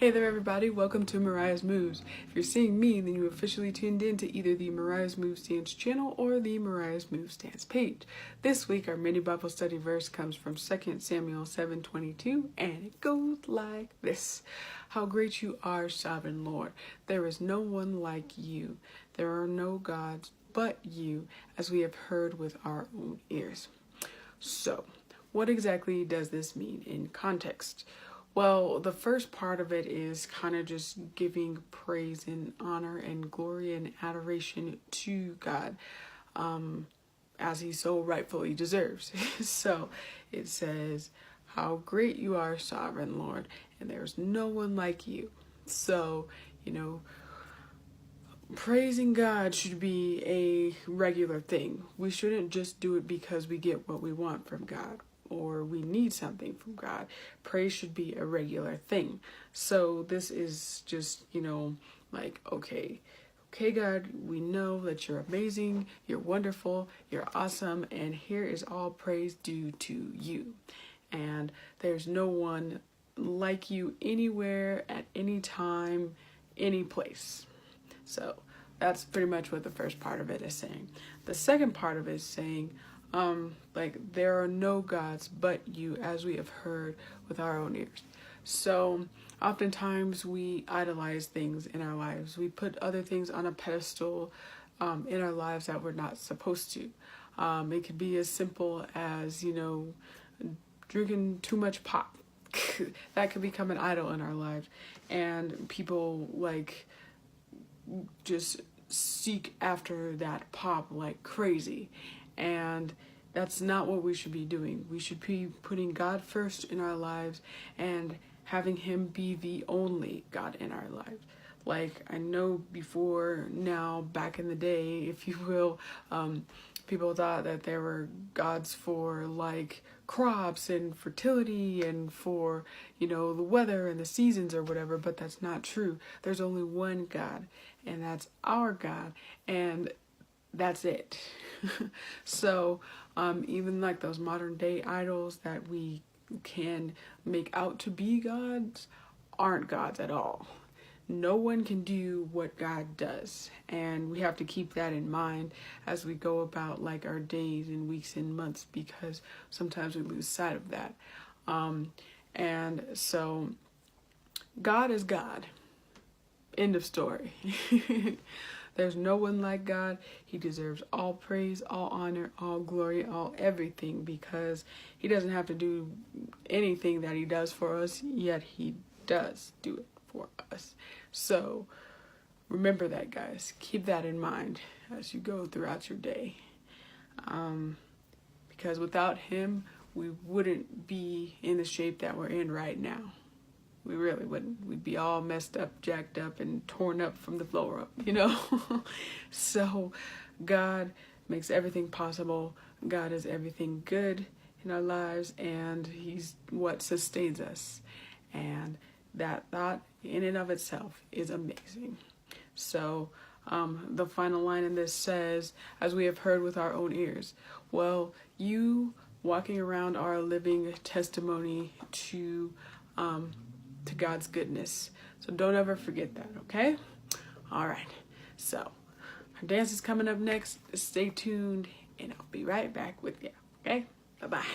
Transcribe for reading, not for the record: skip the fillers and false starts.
Hey there everybody, welcome to Moriah's Moves. If you're seeing me, then you officially tuned in to either the Moriah's Moves Stance channel or the Moriah's Moves Stance page. This week our mini Bible study verse comes from 2 Samuel 7:22 and it goes like this. How great you are, sovereign Lord. There is no one like you. There are no gods but you, as we have heard with our own ears. So, what exactly does this mean in context? Well, the first part of it is kind of just giving praise and honor and glory and adoration to God, as he so rightfully deserves. So it says, how great you are, sovereign Lord, and there's no one like you. So, praising God should be a regular thing. We shouldn't just do it because we get what we want from God or we need something from God. Praise should be a regular thing. So this is just, okay, God, we know that you're amazing, you're wonderful, you're awesome, and here is all praise due to you. And there's no one like you anywhere, at any time, any place. So that's pretty much what the first part of it is saying. The second part of it is saying, there are no gods but you, as we have heard with our own ears. So oftentimes we idolize things in our lives. We put other things on a pedestal in our lives that we're not supposed to. It could be as simple as, drinking too much pop. That could become an idol in our lives. And people just seek after that pop like crazy. And that's not what we should be doing. We should be putting God first in our lives and having him be the only God in our lives. I know before now, back in the day, if you will, people thought that there were gods for crops and fertility and for, the weather and the seasons or whatever, but that's not true. There's only one God, and that's our God, and that's it. So even those modern day idols that we can make out to be gods aren't gods at all. No one can do what God does, and we have to keep that in mind as we go about our days and weeks and months, because sometimes we lose sight of that. And so God is God. End of story. There's no one like God. He deserves all praise, all honor, all glory, all everything, because he doesn't have to do anything that he does for us, yet he does do it for us. So remember that, guys. Keep that in mind as you go throughout your day. Because without him, we wouldn't be in the shape that we're in right now. We really wouldn't. We'd be all messed up, jacked up, and torn up from the floor up, So God makes everything possible. God is everything good in our lives, and he's what sustains us. And that thought in and of itself is amazing. So the final line in this says, as we have heard with our own ears. Well, you walking around are a living testimony to God's goodness. So don't ever forget that, okay? All right. So our dance is coming up next. Stay tuned, and I'll be right back with you, okay? Bye-bye.